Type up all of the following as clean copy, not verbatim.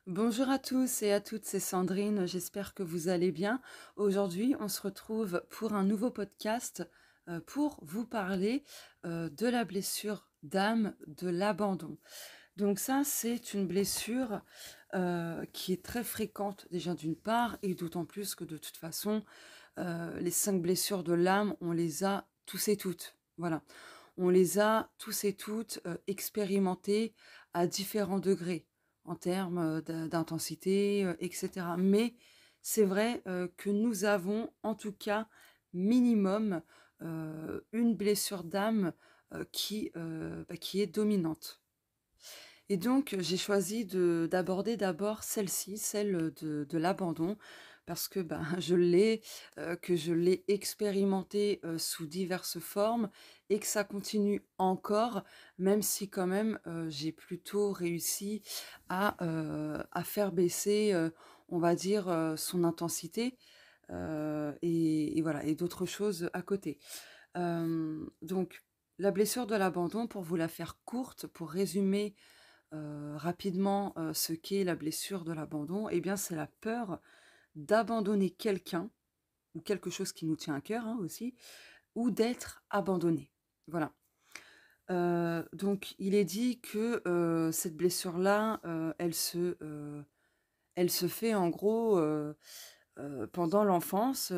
Bonjour à tous et à toutes, c'est Sandrine, j'espère que vous allez bien. Aujourd'hui, on se retrouve pour un nouveau podcast pour vous parler de la blessure d'âme, de l'abandon. Donc ça, c'est une blessure qui est très fréquente déjà d'une part et d'autant plus que de toute façon, les 5 blessures de l'âme, on les a tous et toutes. Voilà, on les a tous et toutes expérimentées à différents degrés en termes d'intensité, etc. Mais c'est vrai que nous avons en tout cas minimum une blessure d'âme qui est dominante. Et donc, j'ai choisi d'aborder d'abord celle-ci, celle de l'abandon, parce que ben, que je l'ai expérimenté sous diverses formes et que ça continue encore, même si quand même j'ai plutôt réussi à faire baisser, on va dire, son intensité et voilà, et d'autres choses à côté. Donc, la blessure de l'abandon, pour vous la faire courte, pour résumer rapidement ce qu'est la blessure de l'abandon, eh bien, c'est la peur d'abandonner quelqu'un ou quelque chose qui nous tient à cœur, hein, aussi, ou d'être abandonné. Voilà. Donc il est dit que, cette blessure-là, elle se fait en gros, pendant l'enfance,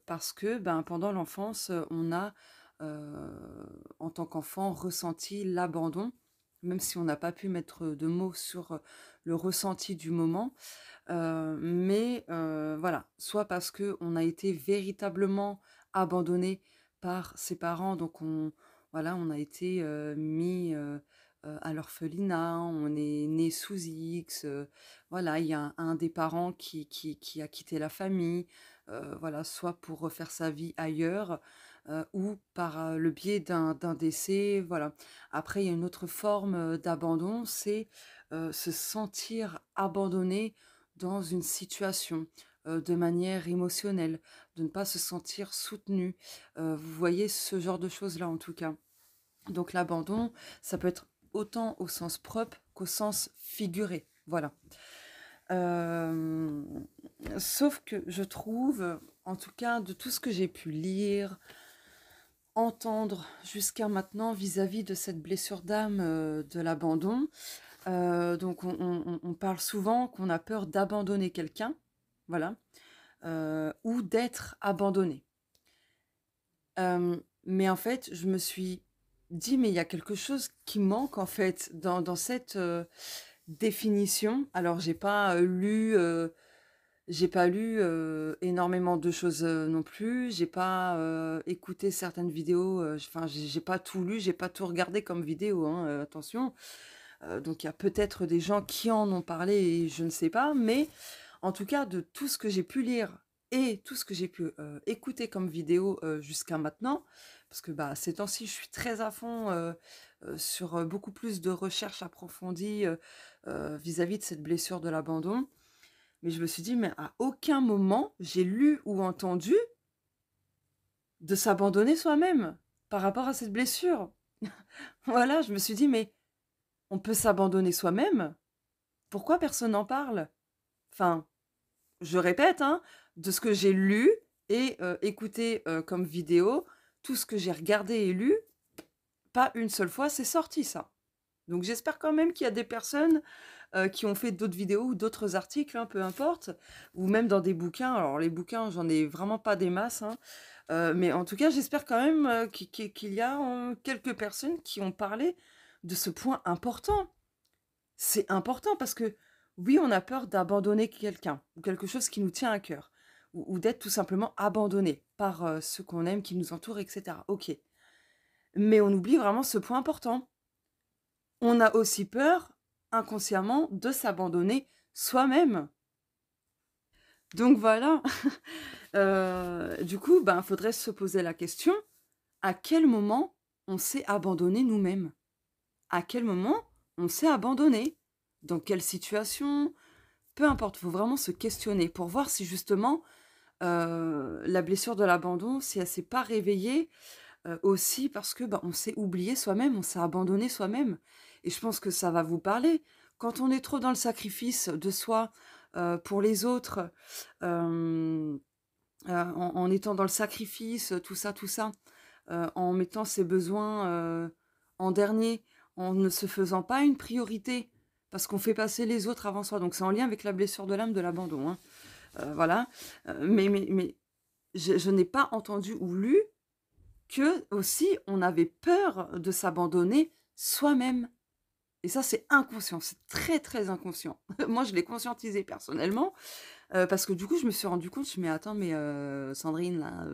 parce que, ben, pendant l'enfance, on a, en tant qu'enfant, ressenti l'abandon, même si on n'a pas pu mettre de mots sur, le ressenti du moment. Mais voilà, soit parce que on a été véritablement abandonné par ses parents, donc on a été, mis, à l'orphelinat, on est né sous X, voilà, il y a un des parents qui a quitté la famille, voilà, soit pour refaire sa vie ailleurs, ou par, le biais d'un décès, voilà. Après, il y a une autre forme, d'abandon, c'est, se sentir abandonné dans une situation, de manière émotionnelle, de ne pas se sentir soutenu. Vous voyez ce genre de choses-là, en tout cas. Donc l'abandon, ça peut être autant au sens propre qu'au sens figuré, voilà. Hem, Sauf que je trouve, en tout cas de tout ce que j'ai pu lire, entendre jusqu'à maintenant vis-à-vis de cette blessure d'âme, de l'abandon, donc on parle souvent qu'on a peur d'abandonner quelqu'un, voilà, ou d'être abandonné. Mais en fait, je me suis dit: «Mais il y a quelque chose qui manque en fait dans cette, définition». Alors j'ai pas lu, énormément de choses, non plus. J'ai pas, écouté certaines vidéos, enfin j'ai pas tout lu, j'ai pas tout regardé comme vidéo, hein, attention. Donc il y a peut-être des gens qui en ont parlé et je ne sais pas, mais en tout cas de tout ce que j'ai pu lire et tout ce que j'ai pu, écouter comme vidéo, jusqu'à maintenant, parce que, bah, ces temps-ci, je suis très à fond, sur, beaucoup plus de recherches approfondies, vis-à-vis de cette blessure de l'abandon. Mais je me suis dit: «Mais à aucun moment j'ai lu ou entendu de s'abandonner soi-même par rapport à cette blessure». Voilà, je me suis dit: «Mais on peut s'abandonner soi-même? Pourquoi personne n'en parle?» Enfin, je répète, hein, de ce que j'ai lu et écouté, comme vidéo, tout ce que j'ai regardé et lu, pas une seule fois c'est sorti ça. Donc j'espère quand même qu'il y a des personnes, qui ont fait d'autres vidéos ou d'autres articles, hein, peu importe, ou même dans des bouquins. Alors les bouquins, j'en ai vraiment pas des masses, hein, mais en tout cas, j'espère quand même, qu'il y a, quelques personnes qui ont parlé de ce point important. C'est important parce que, oui, on a peur d'abandonner quelqu'un ou quelque chose qui nous tient à cœur ou d'être tout simplement abandonné par, ceux qu'on aime, qui nous entourent et cetera. OK. Mais on oublie vraiment ce point important. On a aussi peur, inconsciemment, de s'abandonner soi-même. Donc voilà, du coup, ben, faudrait se poser la question: à quel moment on s'est abandonné nous-mêmes? À quel moment on s'est abandonné? Dans quelle situation? Peu importe, faut vraiment se questionner pour voir si justement, la blessure de l'abandon, si elle s'est pas réveillée, aussi parce que, bah, on s'est oublié soi-même, on s'est abandonné soi-même et je pense que ça va vous parler. quand on est trop dans le sacrifice de soi, pour les autres, hem, en étant dans le sacrifice, tout ça, en mettant ses besoins, en dernier, en ne se faisant pas une priorité, parce qu'on fait passer les autres avant soi. Donc c'est en lien avec la blessure de l'âme de l'abandon, hein. Voilà, mais je n'ai pas entendu ou lu que aussi on avait peur de s'abandonner soi-même. Et ça, c'est inconscient, c'est très, très inconscient. Moi, je l'ai conscientisé personnellement, parce que du coup, je me suis rendu compte, je me suis dit: «Mais attends, mais Sandrine là,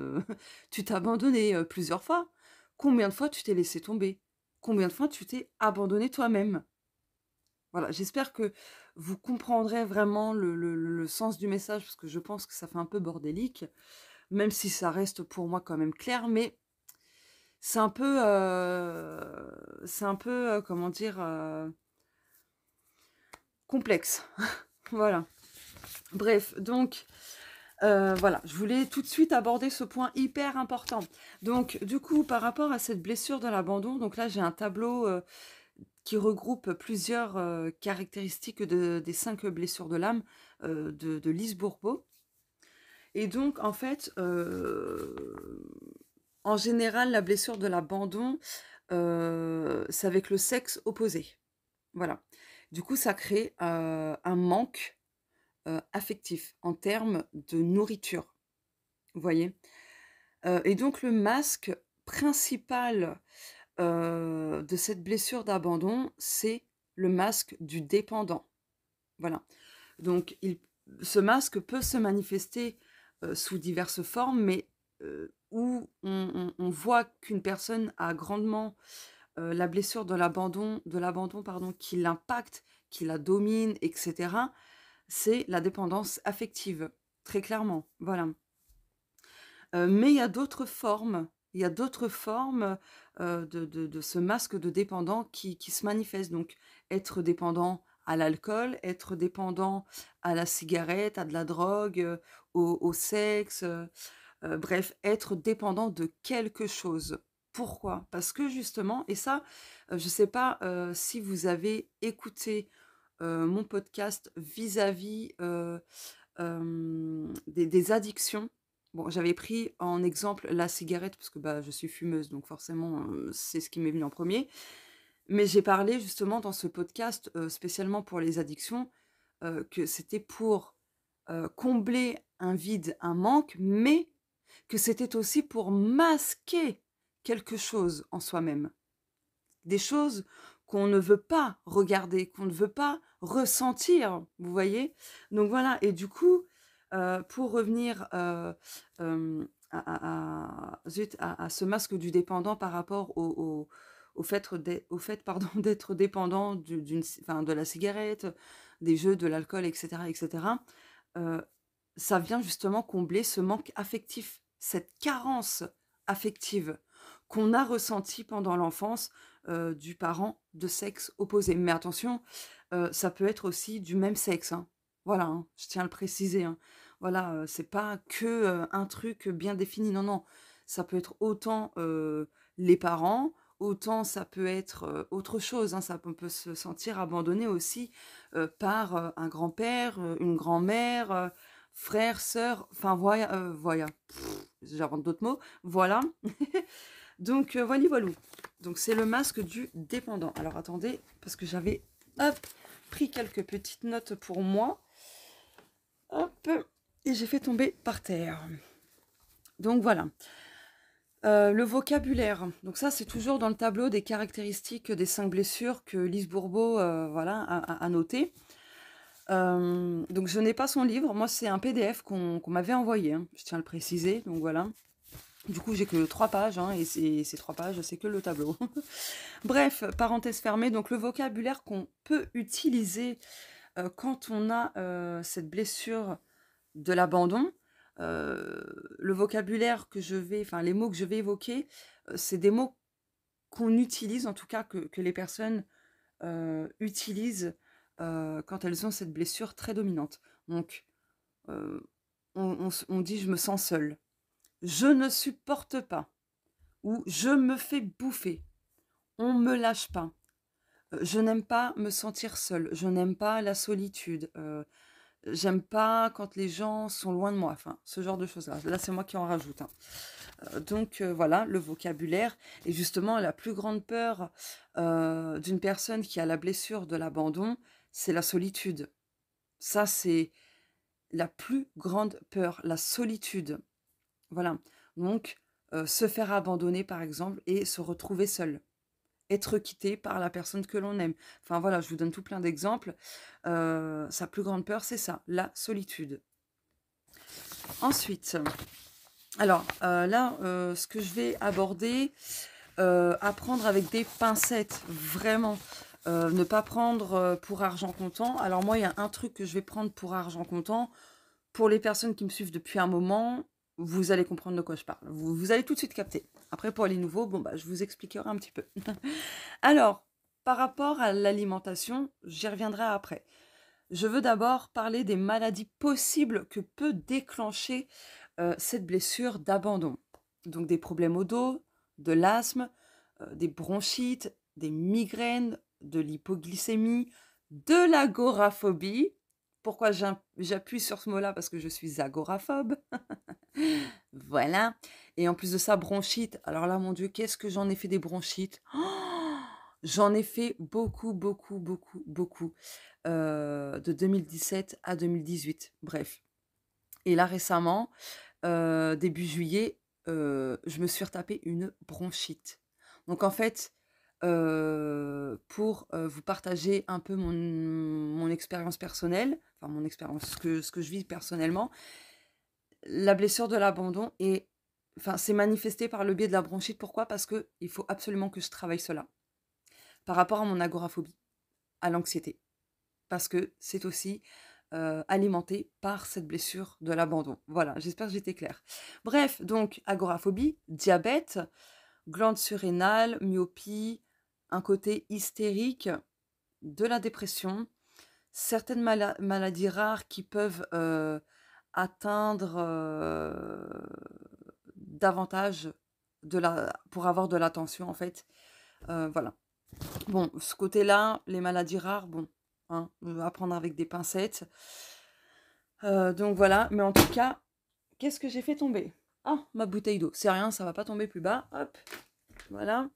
tu t'es abandonnée, plusieurs fois. Combien de fois tu t'es laissée tomber? Combien de fois tu t'es abandonnée toi-même?» Voilà, j'espère que vous comprendrez vraiment le sens du message, parce que je pense que ça fait un peu bordélique, même si ça reste pour moi quand même clair, mais c'est un peu, comment dire? Complexe. Voilà. Bref, donc voilà, je voulais tout de suite aborder ce point hyper important. Donc du coup, par rapport à cette blessure de l'abandon, donc là, j'ai un tableau, qui regroupe plusieurs, caractéristiques des 5 blessures de l'âme, de Lise Bourbeau. Et donc en fait, en général, la blessure de l'abandon, c'est avec le sexe opposé. Voilà. Du coup, ça crée, un manque, affectif en termes de nourriture, vous voyez? Et donc le masque principal, de cette blessure d'abandon, c'est le masque du dépendant. Voilà. Donc ce masque peut se manifester, sous diverses formes, mais où on voit qu'une personne a grandement, la blessure de l'abandon pardon, qui l'impacte, qui la domine et cetera, c'est la dépendance affective, très clairement, voilà. Mais il y a d'autres formes, de ce masque de dépendant qui se manifeste. Donc être dépendant à l'alcool, être dépendant à la cigarette, à de la drogue, au sexe, bref, être dépendant de quelque chose. Pourquoi? Parce que justement et ça, je ne sais pas, si vous avez écouté, mon podcast vis-à-vis, des addictions. Bon, j'avais pris en exemple la cigarette parce que, bah, je suis fumeuse, donc forcément, c'est ce qui m'est venu en premier. Mais j'ai parlé justement dans ce podcast, spécialement pour les addictions, que c'était pour, combler un vide, un manque, mais que c'était aussi pour masquer quelque chose en soi-même. Des choses qu'on ne veut pas regarder, qu'on ne veut pas ressentir, vous voyez? Donc voilà et du coup, pour revenir, à ce masque du dépendant par rapport au fait pardon, d'être dépendant enfin, de la cigarette, des jeux, de l'alcool et cetera, heu, ça vient justement combler ce manque affectif, cette carence affective qu'on a ressentie pendant l'enfance, du parent de sexe opposé. Mais attention, ça peut être aussi du même sexe, hein. Voilà, hein, je tiens à le préciser, hein. Voilà, c'est pas que, un truc bien défini. Non, non, ça peut être autant, les parents, autant ça peut être, autre chose, hein. Ça on peut se sentir abandonné aussi, par, un grand-père, une grand-mère, frère, sœur, enfin voila, j'invente d'autres mots, voilà. Donc voili voilou. Donc c'est le masque du dépendant. Alors attendez, parce que j'avais, hop, pris quelques petites notes pour moi. Hop, et j'ai fait tomber par terre. Donc voilà. Le vocabulaire. Donc ça, c'est toujours dans le tableau des caractéristiques des 5 blessures que Lise Bourbeau, voilà, a noté. Donc je n'ai pas son livre. Moi, c'est un PDF qu'on m'avait envoyé, hein, je tiens à le préciser, donc voilà. Du coup, j'ai que 3 pages, hein, et ces 3 pages, c'est que le tableau. Bref, parenthèse fermée, donc le vocabulaire qu'on peut utiliser, quand on a, cette blessure de l'abandon, le vocabulaire que je vais enfin les mots que je vais évoquer, c'est des mots qu'on utilise, en tout cas que les personnes, utilisent, quand elles ont cette blessure très dominante. Donc, heu, on dit: «Je me sens seule», «Je ne supporte pas» ou «Je me fais bouffer», «On me lâche pas», Je n'aime pas me sentir seule, je n'aime pas la solitude, j'aime pas quand les gens sont loin de moi, enfin, ce genre de choses-là. Là, c'est moi qui en rajoute, hein. Donc voilà, le vocabulaire et justement la plus grande peur, d'une personne qui a la blessure de l'abandon, c'est la solitude. Ça, c'est la plus grande peur, la solitude. Voilà. Donc se faire abandonner, par exemple, et se retrouver seul. Être quitté par la personne que l'on aime. Enfin voilà, je vous donne tout plein d'exemples. Sa plus grande peur, c'est ça, la solitude. Ensuite, alors là, ce que je vais aborder, à prendre avec des pincettes, vraiment. Ne pas prendre pour argent comptant. Alors moi, il y a un truc que je vais prendre pour argent comptant. Pour les personnes qui me suivent depuis un moment, vous allez comprendre de quoi je parle. Vous allez tout de suite capter. Après, pour les nouveaux, bon, bah, je vous expliquerai un petit peu. Alors, par rapport à l'alimentation, j'y reviendrai après. Je veux d'abord parler des maladies possibles que peut déclencher cette blessure d'abandon. Donc des problèmes au dos, de l'asthme, des bronchites, des migraines, de l'hypoglycémie, de l'agoraphobie. Pourquoi j'appuie sur ce mot-là? Parce que je suis agoraphobe. Voilà. Et en plus de ça, bronchite. Alors là, mon Dieu, qu'est-ce que j'en ai fait des bronchites? Oh, j'en ai fait beaucoup, beaucoup, beaucoup, beaucoup. De 2017 à 2018. Bref. Et là, récemment, début juillet, je me suis retapé une bronchite. Donc en fait, pour vous partager un peu mon expérience personnelle, enfin mon expérience, ce que je vis personnellement, la blessure de l'abandon est, enfin, c'est manifesté par le biais de la bronchite. Pourquoi? Parce que il faut absolument que je travaille cela. Par rapport à mon agoraphobie, à l'anxiété. Parce que c'est aussi alimenté par cette blessure de l'abandon. Voilà, j'espère que j'étais claire. Bref, donc agoraphobie, diabète, glande surrénale, myopie, un côté hystérique, de la dépression, certaines maladies rares qui peuvent atteindre davantage pour avoir de l'attention en fait. Voilà. Bon, ce côté-là, les maladies rares, bon, hein, à prendre avec des pincettes. Donc voilà, mais en tout cas, qu'est-ce que j'ai fait tomber? Ah, ma bouteille d'eau. C'est rien, ça va pas tomber plus bas. Hop, voilà.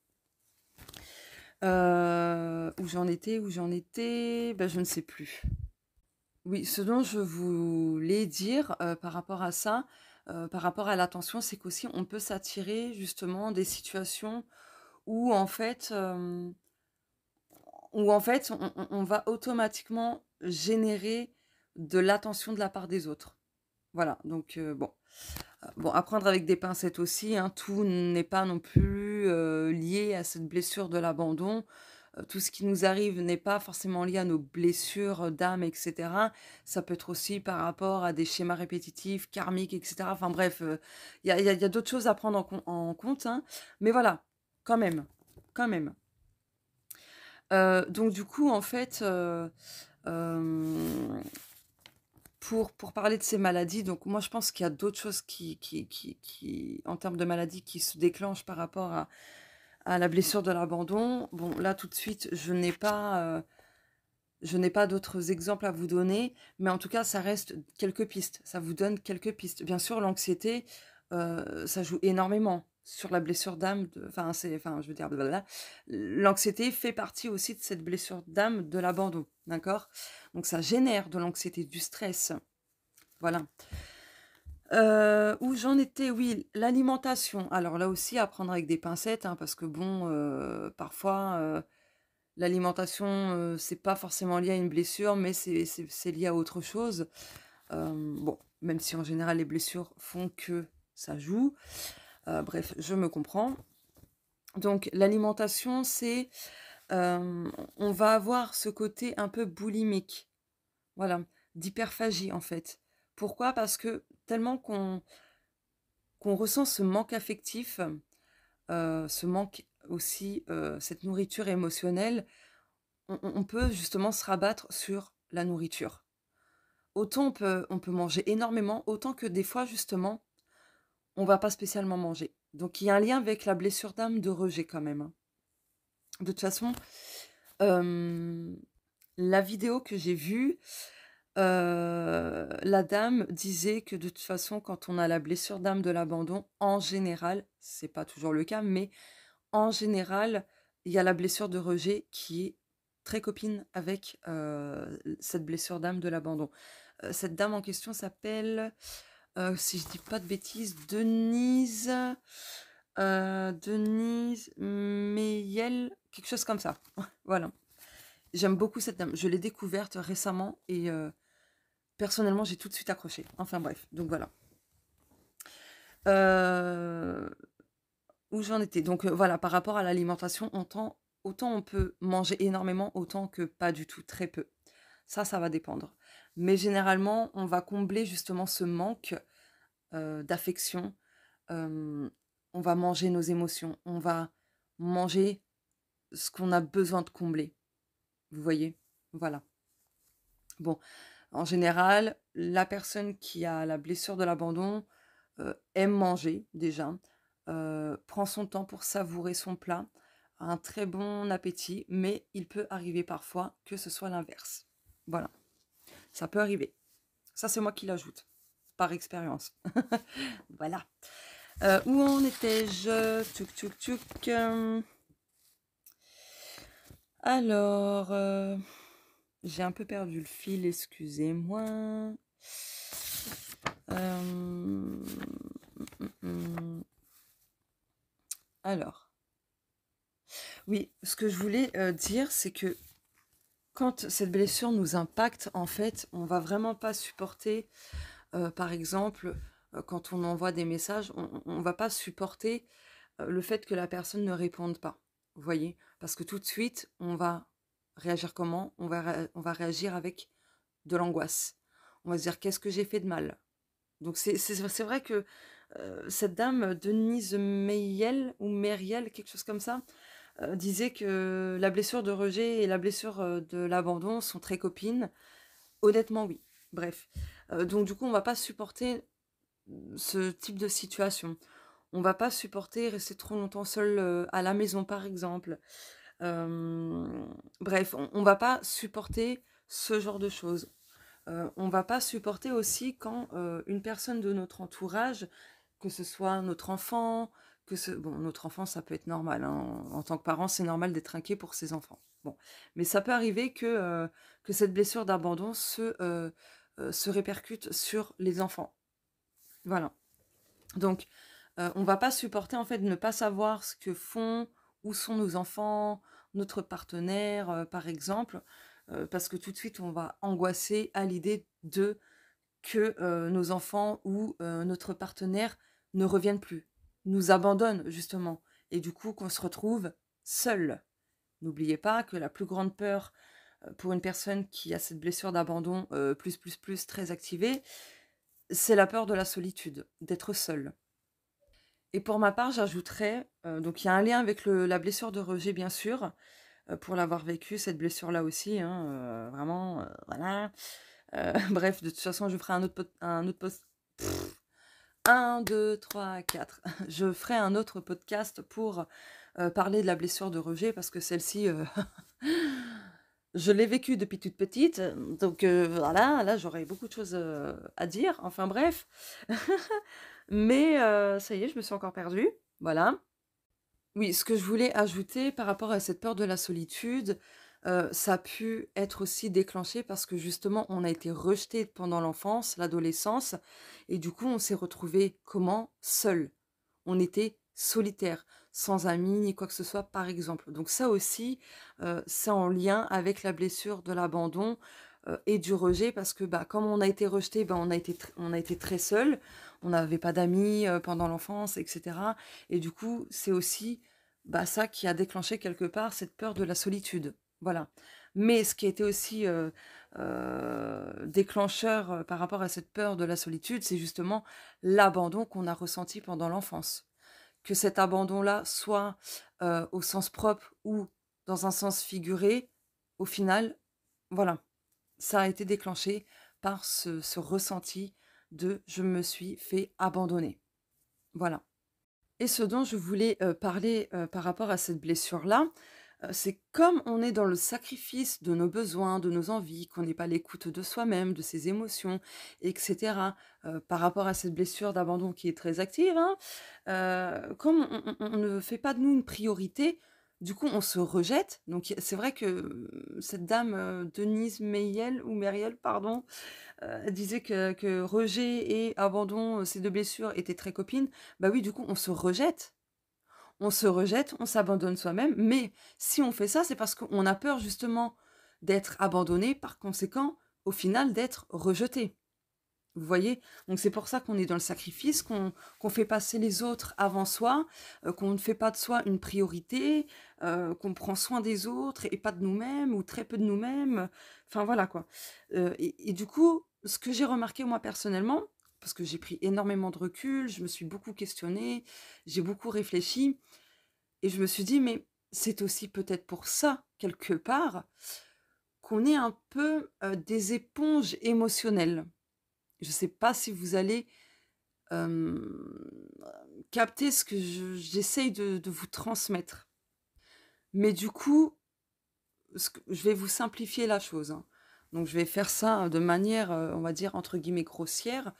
Où j'en étais, où j'en étais? Ben, je ne sais plus. Oui, ce dont je voulais dire par rapport à ça, par rapport à l'attention, c'est qu'aussi on peut s'attirer justement des situations où en fait, on va automatiquement générer de l'attention de la part des autres. Voilà, donc bon. Bon, à prendre avec des pincettes aussi, hein, tout n'est pas non plus lié à cette blessure de l'abandon. Tout ce qui nous arrive n'est pas forcément lié à nos blessures d'âme, etc. Ça peut être aussi par rapport à des schémas répétitifs, karmiques, etc. Enfin bref, il y a d'autres choses à prendre en compte, hein. Mais voilà, quand même, quand même. Donc du coup, en fait, hem, pour parler de ces maladies, donc moi je pense qu'il y a d'autres choses qui en termes de maladies qui se déclenchent par rapport à la blessure de l'abandon. Bon, là tout de suite, je n'ai pas d'autres exemples à vous donner, mais en tout cas, ça reste quelques pistes. Ça vous donne quelques pistes. Bien sûr, l'anxiété, ça joue énormément sur la blessure d'âme. Enfin, je veux dire, blablabla. L'anxiété fait partie aussi de cette blessure d'âme de l'abandon, d'accord? Donc, ça génère de l'anxiété, du stress. Voilà. Où j'en étais? Oui, l'alimentation. Alors là aussi, à prendre avec des pincettes, hein, parce que bon, parfois, l'alimentation, c'est pas forcément lié à une blessure, mais c'est lié à autre chose. Bon, même si en général les blessures font que ça joue. Bref, je me comprends. Donc l'alimentation, c'est, on va avoir ce côté un peu boulimique, voilà, d'hyperphagie en fait. Pourquoi? Parce que tellement qu'on ressent ce manque affectif, ce manque aussi, cette nourriture émotionnelle, on peut justement se rabattre sur la nourriture. Autant on peut manger énormément, autant que des fois justement, on va pas spécialement manger. Donc il y a un lien avec la blessure d'âme de rejet quand même, hein. De toute façon, Hem, la vidéo que j'ai vue, la dame disait que de toute façon, quand on a la blessure d'âme de l'abandon, en général, c'est pas toujours le cas, mais en général, il y a la blessure de rejet qui est très copine avec, cette blessure d'âme de l'abandon. Cette dame en question s'appelle, si je dis pas de bêtises, Denise Meyel, quelque chose comme ça. Voilà. J'aime beaucoup cette dame. Je l'ai découverte récemment et personnellement, j'ai tout de suite accroché. Enfin bref, donc voilà. Heu, où j'en étais? Donc voilà, par rapport à l'alimentation, autant on peut manger énormément, autant que pas du tout, très peu. Ça va dépendre. Mais généralement, on va combler justement ce manque, d'affection. Hem, on va manger nos émotions, on va manger ce qu'on a besoin de combler. Vous voyez? Voilà. Bon, en général, la personne qui a la blessure de l'abandon, aime manger déjà, prend son temps pour savourer son plat, a un très bon appétit, mais il peut arriver parfois que ce soit l'inverse. Voilà, ça peut arriver. Ça, c'est moi qui l'ajoute, par expérience. Voilà. Où en étais-je? Tuc, tuc, tuc, alors, j'ai un peu perdu le fil, excusez-moi. Hem, alors, oui, ce que je voulais, dire, c'est que quand cette blessure nous impacte, en fait, on va vraiment pas supporter, par exemple, quand on envoie des messages, on va pas supporter, le fait que la personne ne réponde pas. Vous voyez? Parce que tout de suite, on va réagir comment? On va réagir avec de l'angoisse. On va se dire: «Qu'est-ce que j'ai fait de mal?» Donc c'est vrai que, cette dame, Denise Meyel ou Meriel, quelque chose comme ça, disait que la blessure de rejet et la blessure, de l'abandon sont très copines. Honnêtement, oui. Bref, donc du coup, on va pas supporter, ce type de situation. On va pas supporter rester trop longtemps seul, à la maison, par exemple. Bref, on va pas supporter ce genre de choses. On va pas supporter aussi quand, une personne de notre entourage, que ce soit notre enfant, notre enfant, ça peut être normal, hein, en tant que parent, c'est normal d'être inquiet pour ses enfants. Bon, mais ça peut arriver que cette blessure d'abandon se répercute sur les enfants. Voilà. Donc, on va pas supporter, en fait, de ne pas savoir ce que font, où sont nos enfants, notre partenaire, par exemple, parce que tout de suite, on va angoisser à l'idée que, nos enfants ou, notre partenaire ne reviennent plus, nous abandonnent justement et du coup qu'on se retrouve seul. N'oubliez pas que la plus grande peur, pour une personne qui a cette blessure d'abandon, plus, très activée, c'est la peur de la solitude, d'être seul. Et pour ma part, j'ajouterais, donc il y a un lien avec la blessure de rejet bien sûr, pour l'avoir vécu cette blessure-là aussi, hein, vraiment, voilà. Bref, de toute façon, je ferai un autre post 1, 2, 3, 4. Je ferai un autre podcast pour, parler de la blessure de rejet parce que celle-ci, je l'ai vécue depuis toute petite, donc voilà, là, j'aurais beaucoup de choses, à dire. Enfin bref. Mais ça y est, je me suis encore perdue. Voilà. Oui, ce que je voulais ajouter par rapport à cette peur de la solitude, ça a pu être aussi déclenché parce que justement on a été rejeté pendant l'enfance, l'adolescence et du coup on s'est retrouvé comment? Seul. On était solitaire, sans amis ni quoi que ce soit par exemple. Donc ça aussi, c'est en lien avec la blessure de l'abandon, et du rejet parce que, bah, comme on a été rejeté, bah, on a été très seul. On n'avait pas d'amis, pendant l'enfance et cetera et du coup, c'est aussi, bah, ça qui a déclenché quelque part cette peur de la solitude. Voilà. Mais ce qui a été aussi, déclencheur, par rapport à cette peur de la solitude, c'est justement l'abandon qu'on a ressenti pendant l'enfance. Que cet abandon-là soit, au sens propre ou dans un sens figuré, au final, voilà, ça a été déclenché par ce ressenti de: «Je me suis fait abandonner». Voilà et ce dont je voulais, parler, par rapport à cette blessure-là, C'est comme on est dans le sacrifice de nos besoins, de nos envies, qu'on n'est pas à l'écoute de soi-même, de ses émotions et cetera, par rapport à cette blessure d'abandon qui est très active, hein, comme on ne fait pas de nous une priorité, du coup, on se rejette. Donc y c'est vrai que, cette dame, Denise Meyel ou Meriel, pardon, elle disait que rejet et abandon, ces 2 blessures étaient très copines. Bah oui, du coup, on se rejette. On se rejette, on s'abandonne soi-même, mais si on fait ça, c'est parce qu'on a peur justement d'être abandonné, par conséquent, au final, d'être rejeté. Vous voyez? Donc c'est pour ça qu'on est dans le sacrifice, qu'on fait passer les autres avant soi, qu'on ne fait pas de soi une priorité, qu'on prend soin des autres et pas de nous-mêmes ou très peu de nous-mêmes, enfin voilà quoi. Et du coup, ce que j'ai remarqué moi personnellement, parce que j'ai pris énormément de recul, je me suis beaucoup questionnée, j'ai beaucoup réfléchi et je me suis dit: «Mais c'est aussi peut-être pour ça, quelque part, qu'on est un peu, des éponges émotionnelles». Je ne sais pas si vous allez, hem, capter ce que j'essaye de vous transmettre. Mais du coup, ce que je vais vous simplifier la chose, hein. Donc je vais faire ça de manière, on va dire entre guillemets «grossière»,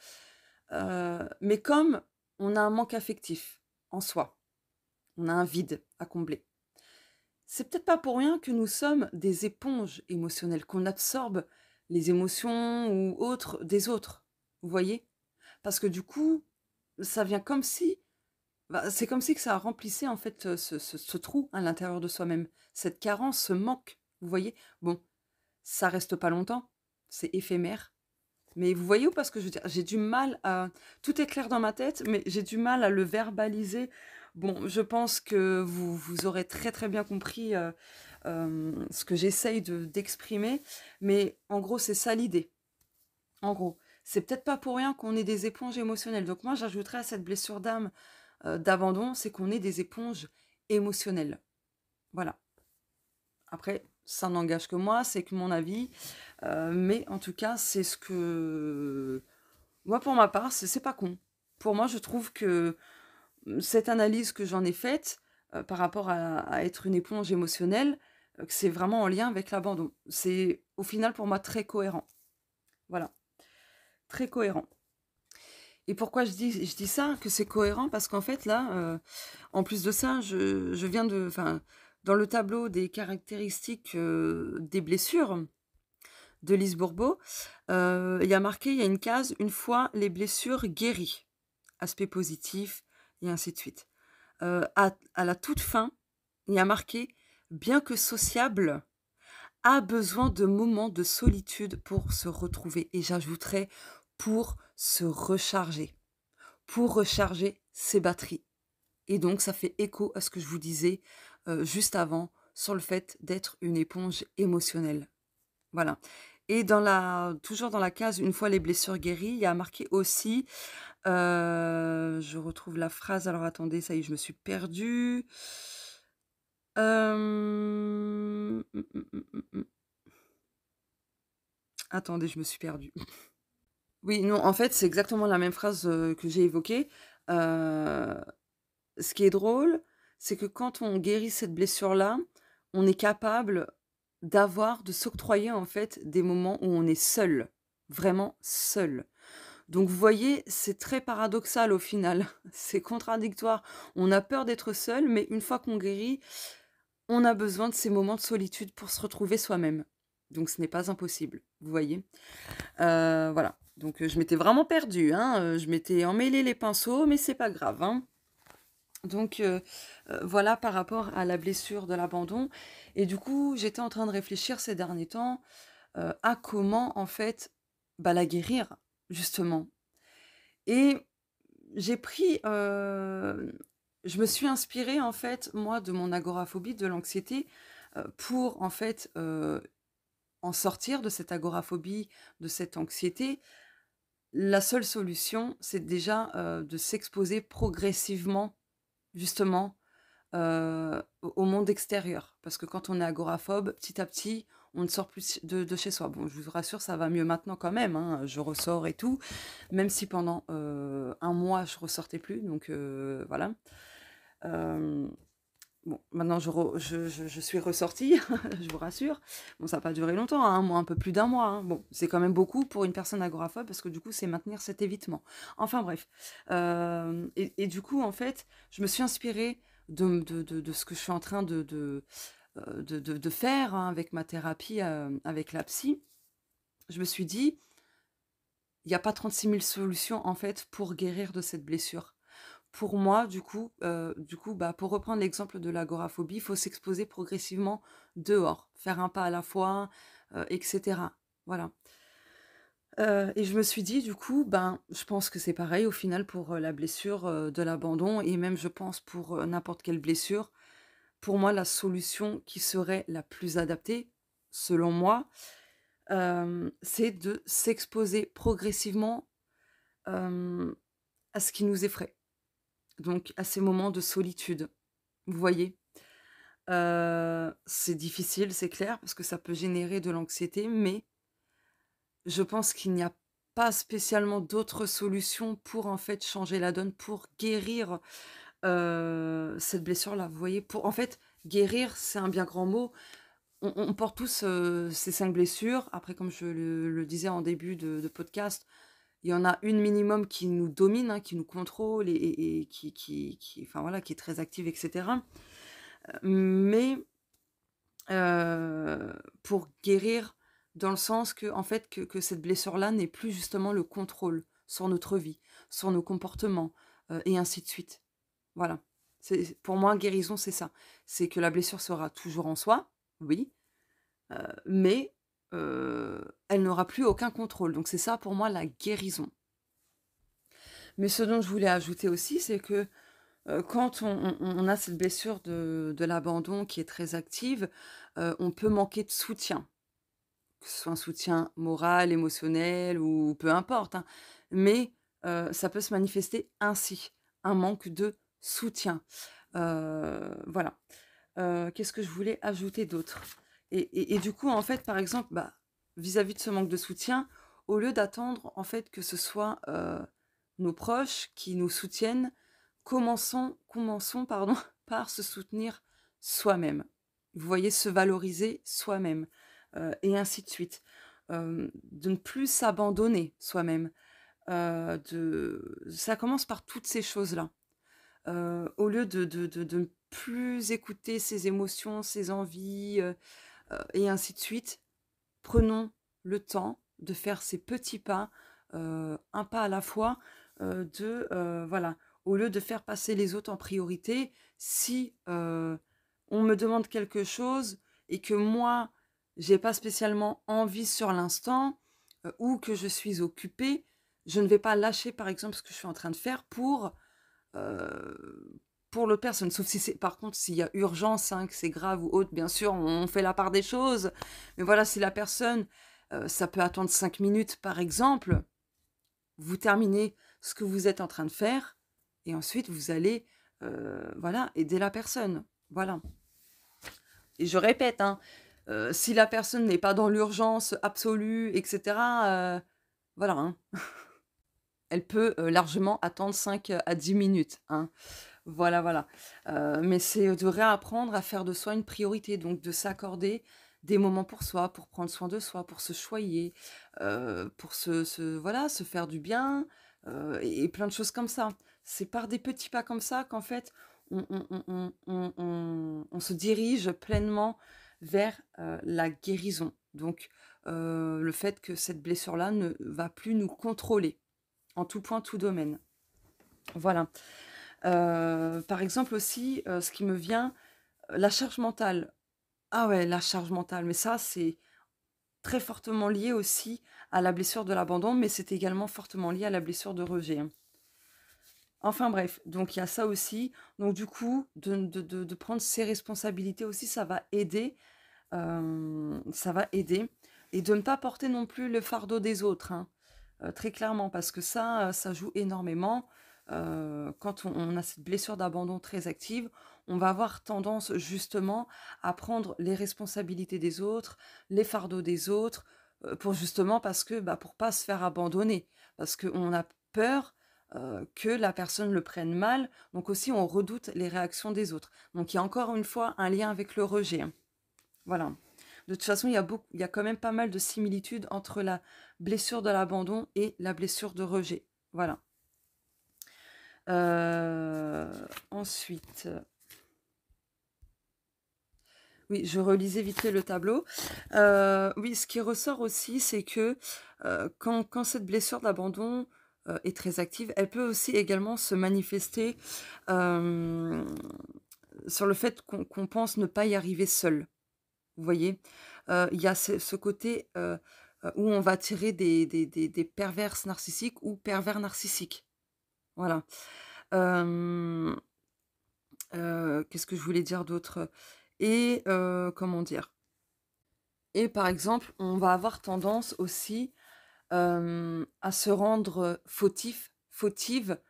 mais comme on a un manque affectif en soi, on a un vide à combler. C'est peut-être pas pour rien que nous sommes des éponges émotionnelles, qu'on absorbe les émotions ou autres des autres. Vous voyez? Parce que du coup, ça vient comme si bah, c'est comme si que ça remplissait en fait, ce trou à l'intérieur de soi-même, cette carence, ce manque, vous voyez? Bon, ça reste pas longtemps, c'est éphémère, mais vous voyez ou pas ce que je veux dire? J'ai du mal à tout est clair dans ma tête, mais j'ai du mal à le verbaliser. Bon, je pense que vous aurez très, très bien compris, ce que j'essaye d'exprimer, mais en gros, c'est ça l'idée. En gros, c'est peut-être pas pour rien qu'on est des éponges émotionnelles. Donc moi, j'ajouterais à cette blessure d'âme, d'abandon, c'est qu'on est des éponges émotionnelles. Voilà. Après, ça n'engage que moi, c'est que mon avis, mais en tout cas, c'est ce que moi, pour ma part, c'est pas con. Pour moi, je trouve que, cette analyse que j'en ai faite, par rapport à être une éponge émotionnelle, que c'est vraiment en lien avec l'abandon. C'est au final, pour moi, très cohérent. Voilà, très cohérent. Et pourquoi je dis ça, que c'est cohérent? Parce qu'en fait là, en plus de ça, je viens de enfin, dans le tableau des caractéristiques, des blessures de Lise Bourbeau, il y a marqué, il y a une case: «Une fois les blessures guéries», aspect positif et ainsi de suite. À la toute fin, il y a marqué: «Bien que sociable, a besoin de moments de solitude pour se retrouver» et j'ajouterais: «pour se recharger». Pour recharger ses batteries et donc ça fait écho à ce que je vous disais, juste avant sur le fait d'être une éponge émotionnelle. Voilà et dans la toujours dans la case «Une fois les blessures guéries», il y a marqué aussi, je retrouve la phrase, alors attendez, ça y est, je me suis perdue. Attendez, je me suis perdue. Oui, non, en fait, c'est exactement la même phrase, que j'ai évoquée. Heu Ce qui est drôle, c'est que quand on guérit cette blessure-là, on est capable de s'octroyer en fait des moments où on est seul, vraiment seul. Donc vous voyez, c'est très paradoxal au final, c'est contradictoire. On a peur d'être seul, mais une fois qu'on guérit, on a besoin de ces moments de solitude pour se retrouver soi-même. Donc ce n'est pas impossible, vous voyez? Voilà, donc je m'étais vraiment perdue, hein, je m'étais emmêlé les pinceaux, mais c'est pas grave, hein. Donc voilà par rapport à la blessure de l'abandon et du coup, j'étais en train de réfléchir ces derniers temps, à comment en fait, bah, la guérir justement et j'ai pris, je me suis inspirée en fait moi de mon agoraphobie, de l'anxiété, pour en fait, en sortir de cette agoraphobie, de cette anxiété. La seule solution, c'est déjà, de s'exposer progressivement justement au monde extérieur. Parce que quand on est agoraphobe, petit à petit, on ne sort plus de chez soi. Bon, je vous rassure, ça va mieux maintenant quand même, hein, je ressors et tout, même si pendant, 1 mois, je ressortais plus, donc voilà. Hem, Bon, maintenant je suis ressortie, je vous rassure. Bon, ça a pas duré longtemps, hein, un mois, un peu plus d'un mois, hein. Bon, c'est quand même beaucoup pour une personne agoraphobe parce que du coup, c'est maintenir cet évitement. Enfin bref, et du coup, en fait, je me suis inspirée de ce que je suis en train de faire, hein, avec ma thérapie, avec la psy. Je me suis dit: «Il y a pas 36 000 solutions, en fait, pour guérir de cette blessure». Pour moi, du coup, bah, pour reprendre l'exemple de l'agoraphobie, il faut s'exposer progressivement dehors, faire un pas à la fois, et cetera. Voilà. Et je me suis dit du coup, ben, je pense que c'est pareil au final pour, la blessure, de l'abandon et même je pense pour, n'importe quelle blessure. Pour moi, la solution qui serait la plus adaptée, selon moi, c'est de s'exposer progressivement, hem, à ce qui nous effraie. Donc à ces moments de solitude. Vous voyez? C'est difficile, c'est clair, parce que ça peut générer de l'anxiété, mais je pense qu'il n'y a pas spécialement d'autres solutions pour, en fait, changer la donne, pour guérir, cette blessure-là, vous voyez? Pour en fait, guérir, c'est un bien grand mot. On porte tous, ces 5 blessures. Après, comme je le disais en début de podcast, il y en a une minimum qui nous domine, hein, qui nous contrôle et qui enfin voilà, qui est très active et cetera. Mais pour guérir dans le sens que en fait, que cette blessure-là n'ait plus justement le contrôle sur notre vie, sur nos comportements, et ainsi de suite. Voilà. C'est pour moi, guérison, c'est ça. C'est que la blessure sera toujours en soi, oui, mais elle n'aura plus aucun contrôle. Donc c'est ça pour moi la guérison. Mais ce dont je voulais ajouter aussi, c'est que, quand on a cette blessure de l'abandon qui est très active, on peut manquer de soutien. Que ce soit un soutien moral, émotionnel ou peu importe, hein. Mais, ça peut se manifester ainsi, un manque de soutien. Voilà. Qu'est-ce que je voulais ajouter d'autre? Et du coup, en fait, par exemple, bah, vis-à-vis de ce manque de soutien, au lieu d'attendre, en fait, que ce soit, nos proches qui nous soutiennent, commençons, pardon, par se soutenir soi-même. Vous voyez? Se valoriser soi-même, et ainsi de suite. De ne plus s'abandonner soi-même, de ça commence par toutes ces choses-là. Au lieu de ne plus écouter ses émotions, ses envies, et ainsi de suite, prenons le temps de faire ces petits pas, un pas à la fois, voilà, au lieu de faire passer les autres en priorité, si, on me demande quelque chose et que moi, j'ai pas spécialement envie sur l'instant, ou que je suis occupée, je ne vais pas lâcher, par exemple, ce que je suis en train de faire pour l'autre personne. Sauf si c'est par contre, s'il y a urgence, hein, que c'est grave ou autre, bien sûr, on fait la part des choses. Mais voilà, si la personne, ça peut attendre 5 minutes, par exemple, vous terminez ce que vous êtes en train de faire et ensuite vous allez, voilà, aider la personne. Voilà. Et je répète, hein, si la personne n'est pas dans l'urgence absolue et cetera, voilà, hein, elle peut, largement attendre 5 à 10 minutes, hein. Voilà, voilà. Mais c'est de réapprendre à faire de soi une priorité, donc de s'accorder des moments pour soi, pour prendre soin de soi, pour se choyer, pour voilà, se faire du bien, et plein de choses comme ça. C'est par des petits pas comme ça qu'en fait, on se dirige pleinement vers, la guérison. Donc, le fait que cette blessure-là ne va plus nous contrôler, en tout point, tout domaine. Voilà. Par exemple aussi, ce qui me vient, la charge mentale. Ah ouais, la charge mentale, mais ça, c'est très fortement lié aussi à la blessure de l'abandon, mais c'est également fortement lié à la blessure de rejet, hein. Enfin bref, donc il y a ça aussi. Donc du coup, de prendre ses responsabilités aussi, ça va aider et de ne pas porter non plus le fardeau des autres, hein, très clairement parce que ça joue énormément. Quand on a cette blessure d'abandon très active, on va avoir tendance justement à prendre les responsabilités des autres, les fardeaux des autres, pour justement parce que, bah, pour pas se faire abandonner. Parce qu'on a peur, que la personne le prenne mal. Donc aussi, on redoute les réactions des autres. Donc il y a encore une fois un lien avec le rejet, hein. Voilà. De toute façon, il y a quand même pas mal de similitudes entre la blessure de l'abandon et la blessure de rejet. Voilà. Ensuite, oui, je relisais vite fait le tableau. Oui, ce qui ressort aussi, c'est que quand cette blessure d'abandon est très active, elle peut aussi également se manifester euh, sur le fait qu'on pense ne pas y arriver seul. Vous voyez? Il y a ce côté où on va tirer des perverses narcissiques ou pervers narcissiques. Voilà. Hem, qu'est-ce que je voulais dire d'autre? Et comment dire? Et par exemple, on va avoir tendance aussi, à se rendre fautif, fautive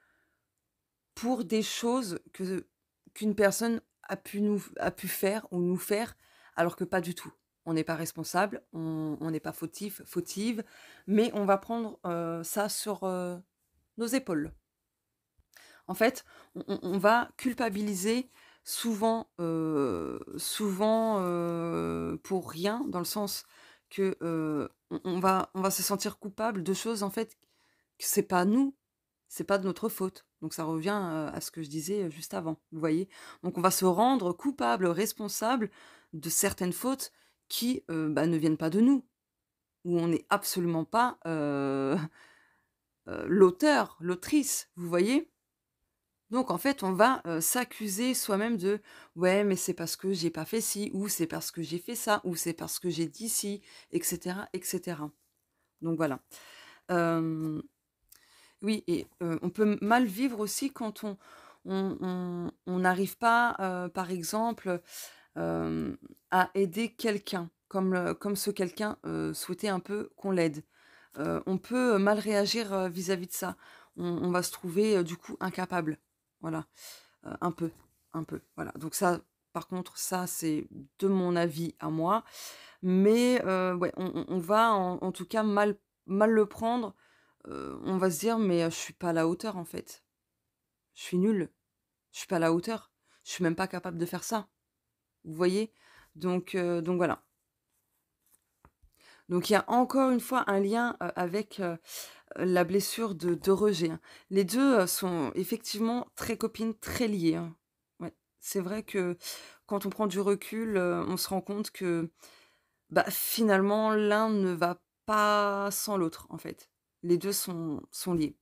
pour des choses qu'une personne a pu faire ou nous faire, alors que pas du tout. On n'est pas responsable, on n'est pas fautif, fautive, mais on va prendre, ça sur, nos épaules. En fait, on va culpabiliser souvent, pour rien, dans le sens que, on va se sentir coupable de choses, en fait, que c'est pas nous, c'est pas de notre faute. Donc ça revient, à ce que je disais, juste avant, vous voyez? Donc on va se rendre coupable, responsable de certaines fautes qui, bah, ne viennent pas de nous, où on n'est absolument pas, l'auteur, l'autrice, vous voyez? Donc en fait, on va, s'accuser soi-même de: «Ouais, mais c'est parce que j'ai pas fait ci» ou «C'est parce que j'ai fait ça» ou «C'est parce que j'ai dit ci» et cetera et cetera. Donc voilà. Hem, oui et on peut mal vivre aussi quand on n'arrive pas, par exemple, à aider quelqu'un, comme ce quelqu'un, souhaitait un peu qu'on l'aide. On peut mal réagir, vis-à-vis de ça. On va se trouver, du coup incapable. Voilà. Un peu, un peu, voilà. Donc ça, par contre, ça, c'est de mon avis à moi. Mais ouais, on va en tout cas mal le prendre. On va se dire: «Mais je suis pas à la hauteur, en fait. Je suis nulle. Je suis pas à la hauteur. Je suis même pas capable de faire ça». Vous voyez? Donc voilà. Donc il y a encore une fois un lien, avec, la blessure de rejet, hein. Les 2 sont effectivement très copines, très liées, hein. Ouais. C'est vrai que quand on prend du recul, on se rend compte que, bah, finalement, l'un ne va pas sans l'autre, en fait. Les 2 sont liés.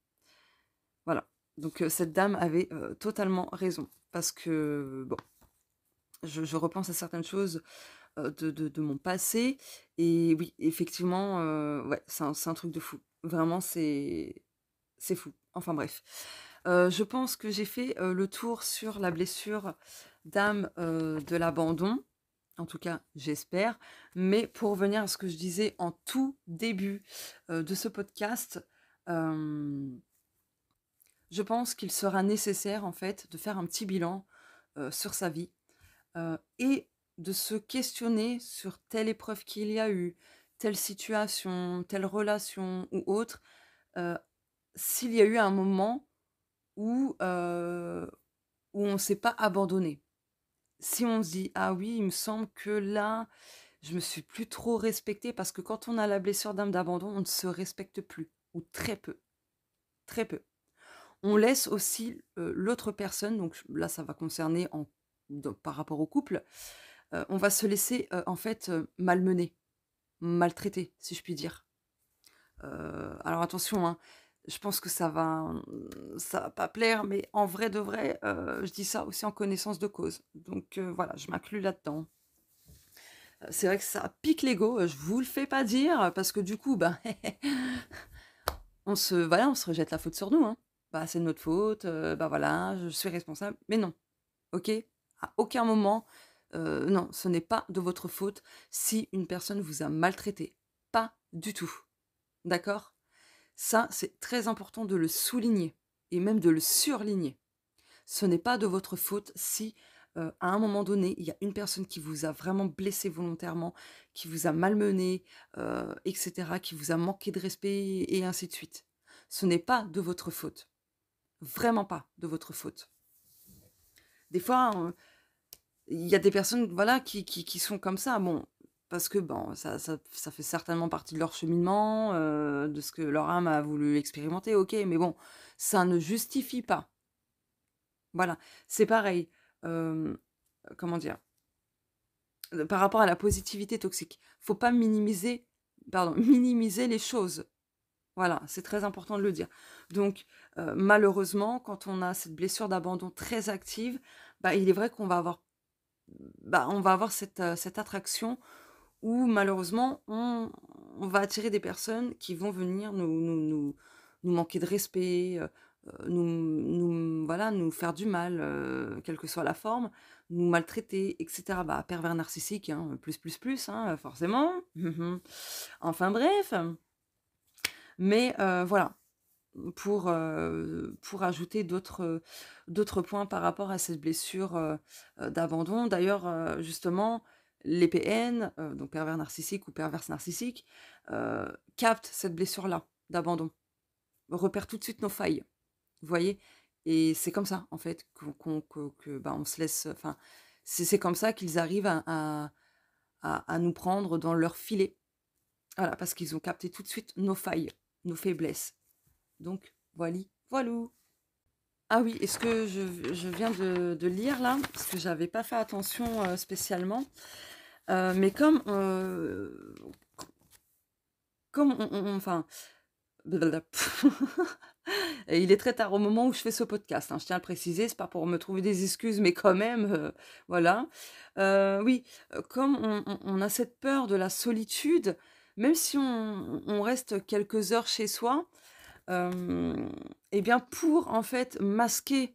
Voilà. Donc cette dame avait, totalement raison parce que, bon, je repense à certaines choses, de mon passé et oui, effectivement, ouais, c'est un truc de fou. Vraiment, c'est fou. Enfin bref. Je pense que j'ai fait, le tour sur la blessure d'âme, de l'abandon. En tout cas, j'espère. Mais pour revenir à ce que je disais en tout début, de ce podcast, hem, je pense qu'il sera nécessaire, en fait, de faire un petit bilan, sur sa vie, et de se questionner sur telle épreuve qu'il y a eu, telle situation, telle relation ou autre, heu, s'il y a eu un moment où, où on s'est pas abandonné. Si on se dit: «Ah oui, il me semble que là, je me suis plus trop respectée», parce que quand on a la blessure d'âme d'abandon, on ne se respecte plus ou très peu, très peu. On laisse aussi, l'autre personne, donc là, ça va concerner par rapport au couple, on va se laisser, en fait, malmener, maltraiter, si je puis dire. Alors attention, hein, je pense que ça va pas plaire, mais en vrai de vrai, je dis ça aussi en connaissance de cause. Donc voilà, je m'inclus là-dedans. C'est vrai que ça pique l'ego, je vous le fais pas dire, parce que du coup, bah, on se rejette la faute sur nous, hein. Bah, c'est de notre faute, bah, voilà, je suis responsable. Mais non, OK? À aucun moment, non, ce n'est pas de votre faute si une personne vous a maltraité. Pas du tout. D'accord? Ça, c'est très important de le souligner et même de le surligner. Ce n'est pas de votre faute si, à un moment donné, il y a une personne qui vous a vraiment blessé volontairement, qui vous a malmené, et cetera, qui vous a manqué de respect et ainsi de suite. Ce n'est pas de votre faute. vraiment pas de votre faute. Des fois, il y a des personnes, voilà, qui sont comme ça. Bon, parce que bon, ça fait certainement partie de leur cheminement, de ce que leur âme a voulu expérimenter, OK, mais bon, ça ne justifie pas. Voilà, c'est pareil, hem, comment dire? Par rapport à la positivité toxique. Faut pas minimiser les choses. Voilà, c'est très important de le dire. Donc, malheureusement, quand on a cette blessure d'abandon très active, bah, il est vrai qu'on va avoir on va avoir cette attraction où malheureusement on va attirer des personnes qui vont venir nous manquer de respect, voilà, nous faire du mal, quelle que soit la forme, nous maltraiter et cetera. Bah, pervers narcissique, hein, plus, hein, forcément. Mmh. Enfin bref, mais voilà, pour ajouter d'autres points par rapport à cette blessure, d'abandon. D'ailleurs, justement, les PN, donc pervers narcissiques ou perverses narcissiques, captent cette blessure-là d'abandon, repèrent tout de suite nos failles, vous voyez? Et c'est comme ça, en fait, bah, on se laisse, enfin, c'est comme ça qu'ils arrivent à nous prendre dans leur filet. Voilà, parce qu'ils ont capté tout de suite nos failles, nos faiblesses. Donc voili voilou. Ah oui, est-ce que je viens de lire là, parce que j'avais pas fait attention, spécialement, mais comme on enfin blablabla. Et il est très tard au moment où je fais ce podcast, hein, je tiens à le préciser, c'est pas pour me trouver des excuses, mais quand même, voilà. Oui, comme on a cette peur de la solitude, même si on reste quelques heures chez soi, Hem, et bien, pour en fait masquer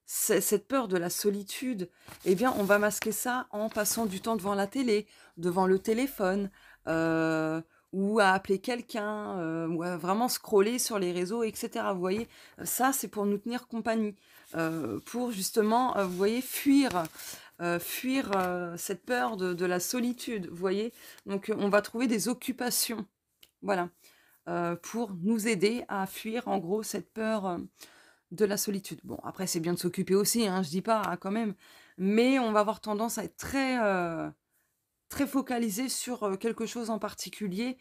cette peur de la solitude, eh bien, on va masquer ça en passant du temps devant la télé, devant le téléphone, heu, ou à appeler quelqu'un, ou à vraiment scroller sur les réseaux et cetera, vous voyez? Ça, c'est pour nous tenir compagnie, pour justement, vous voyez, fuir cette peur de la solitude, vous voyez? Donc, on va trouver des occupations, voilà, pour nous aider à fuir en gros cette peur, de la solitude. Bon, après c'est bien de s'occuper aussi, hein, je dis pas, hein, quand même, mais on va avoir tendance à être très focalisé sur, quelque chose en particulier,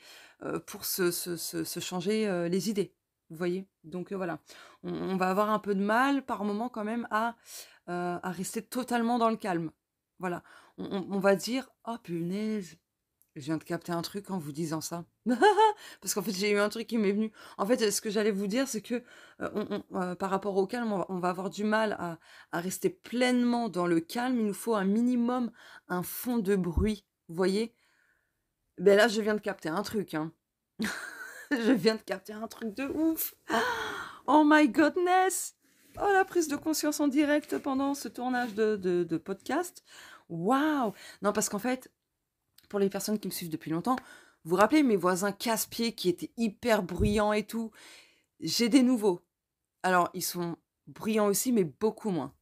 pour se changer, les idées. Vous voyez? Donc, voilà. On va avoir un peu de mal par moment quand même à rester totalement dans le calme. Voilà. On va dire: «Oh punaise, je viens de capter un truc en vous disant ça». Parce qu'en fait, j'ai eu un truc qui m'est venu. En fait, ce que j'allais vous dire, c'est que, par rapport au calme, on va avoir du mal à rester pleinement dans le calme. Il nous faut un minimum, un fond de bruit, vous voyez? Ben là, je viens de capter un truc, hein. Je viens de capter un truc de ouf. Oh my goodness! Oh, la prise de conscience en direct pendant ce tournage de podcast. Waouh! Non, parce qu'en fait, pour les personnes qui me suivent depuis longtemps, vous vous rappelez mes voisins casse-pieds qui étaient hyper bruyants et tout? J'ai des nouveaux. Alors, ils sont bruyants aussi, mais beaucoup moins.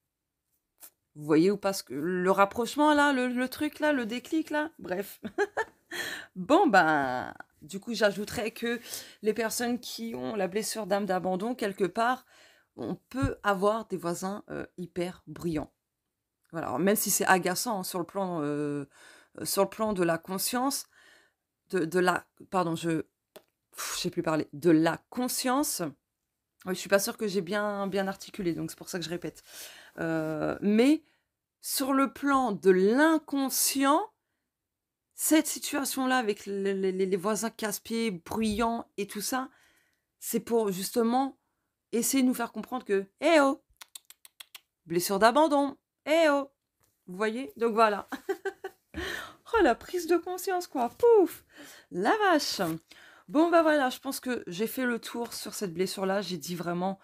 Vous voyez ou pas ce que le rapprochement là, le truc là, le déclic là? Bref. Bon, ben, du coup, j'ajouterais que les personnes qui ont la blessure d'âme d'abandon, quelque part, on peut avoir des voisins, hyper bruyants. Voilà, alors même si c'est agaçant, hein, sur le plan de la conscience, de la pardon, je sais plus parler, de la conscience. Oui, je suis pas sûre que j'ai bien articulé, donc c'est pour ça que je répète. Mais sur le plan de l'inconscient, cette situation-là avec les voisins casse-pieds, bruyants et tout ça, c'est pour justement essayer de nous faire comprendre que: «Eh oh! Blessure d'abandon! Eh oh!» Vous voyez? Donc voilà. Oh la prise de conscience quoi, pouf! La vache! Bon bah voilà, je pense que j'ai fait le tour sur cette blessure-là, j'ai dit vraiment,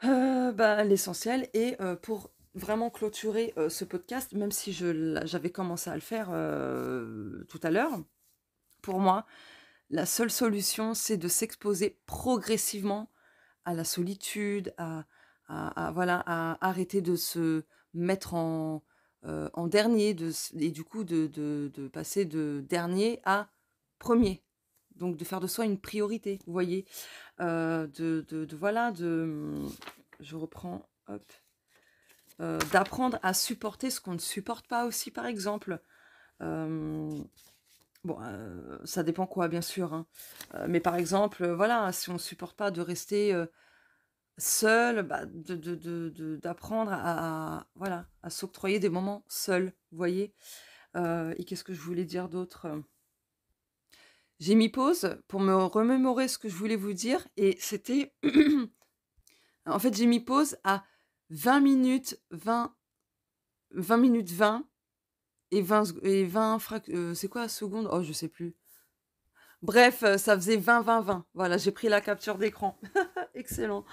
bah, l'essentiel et pour vraiment clôturer, ce podcast, même si j'avais commencé à le faire, tout à l'heure, pour moi, la seule solution, c'est de s'exposer progressivement à la solitude, voilà, à arrêter de se mettre en dernier, et du coup de passer de dernier à premier. Donc de faire de soi une priorité, vous voyez? De voilà, je reprends, hop. D'apprendre à supporter ce qu'on ne supporte pas aussi, par exemple. Hem, bon, ça dépend quoi, bien sûr, hein. Mais par exemple, voilà, si on ne supporte pas de rester, seul, bah, d'apprendre voilà, à s'octroyer des moments seuls, vous voyez? Et qu'est-ce que je voulais dire d'autre? J'ai mis pause pour me remémorer ce que je voulais vous dire et c'était en fait, j'ai mis pause à 20 minutes 20 minutes 20 et 20 c'est quoi secondes? Oh, je sais plus. Bref, ça faisait 20-20-20. Voilà, j'ai pris la capture d'écran. Excellent.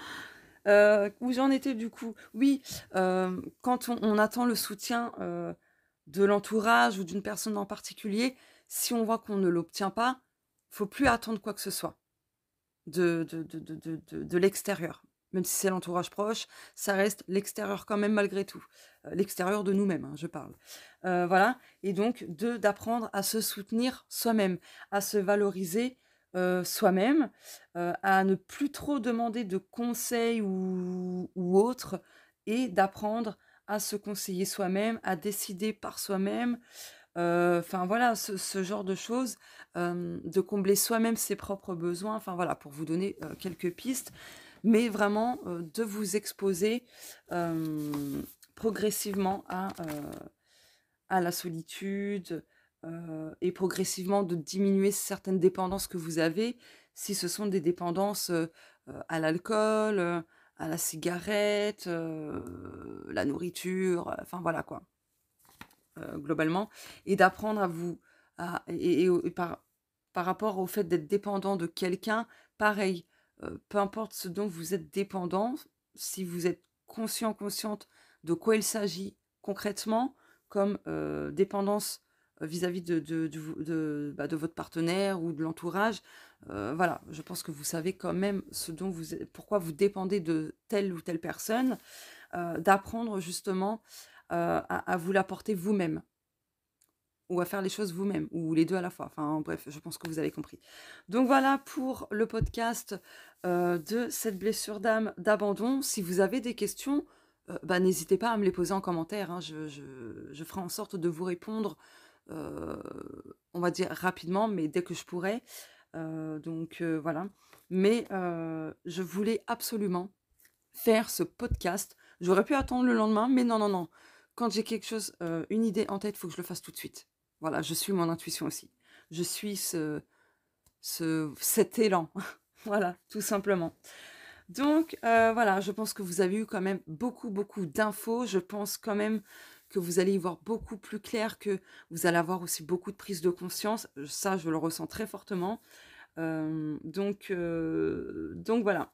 Où j'en étais du coup? Oui, quand on attend le soutien, de l'entourage ou d'une personne en particulier, si on voit qu'on ne l'obtient pas, faut plus attendre quoi que ce soit. De l'extérieur. Même si c'est l'entourage proche, ça reste l'extérieur quand même malgré tout. L'extérieur de nous-mêmes, hein, je parle. Voilà et donc d'apprendre à se soutenir soi-même, à se valoriser, soi-même, à ne plus trop demander de conseils ou autres et d'apprendre à se conseiller soi-même, à décider par soi-même, enfin voilà, ce genre de choses, de combler soi-même ses propres besoins, enfin voilà, pour vous donner, quelques pistes. Mais vraiment, de vous exposer, progressivement à la solitude, et progressivement de diminuer certaines dépendances que vous avez. Si ce sont des dépendances, à l'alcool, à la cigarette, la nourriture, enfin voilà quoi. Globalement et d'apprendre à vous à et par rapport au fait d'être dépendant de quelqu'un, pareil, peu importe ce dont vous êtes dépendant, si vous êtes conscient, consciente de quoi il s'agit concrètement comme, dépendance, vis-à-vis de votre partenaire ou de l'entourage, voilà, je pense que vous savez quand même ce dont vous êtes pourquoi vous dépendez de telle ou telle personne, d'apprendre justement, à vous l'apporter vous-même ou à faire les choses vous-même ou les 2 à la fois. Enfin bref, je pense que vous avez compris. Donc voilà pour le podcast, de cette blessure d'âme d'abandon. Si vous avez des questions, bah, n'hésitez pas à me les poser en commentaire, hein. Je ferai en sorte de vous répondre, heu, on va dire rapidement, mais dès que je pourrai. Donc voilà. Mais je voulais absolument faire ce podcast. J'aurais pu attendre le lendemain, mais non, non, non. Quand j'ai quelque chose, une idée en tête, il faut que je le fasse tout de suite. Voilà, je suis mon intuition aussi. Je suis cet élan. Voilà, tout simplement. Donc, voilà, je pense que vous avez eu quand même beaucoup, beaucoup d'infos. Je pense quand même que vous allez y voir beaucoup plus clair, que vous allez avoir aussi beaucoup de prise de conscience. Ça, je le ressens très fortement. Donc voilà.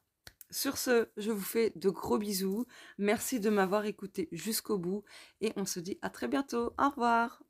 Sur ce, je vous fais de gros bisous. Merci de m'avoir écouté jusqu'au bout et on se dit à très bientôt. Au revoir.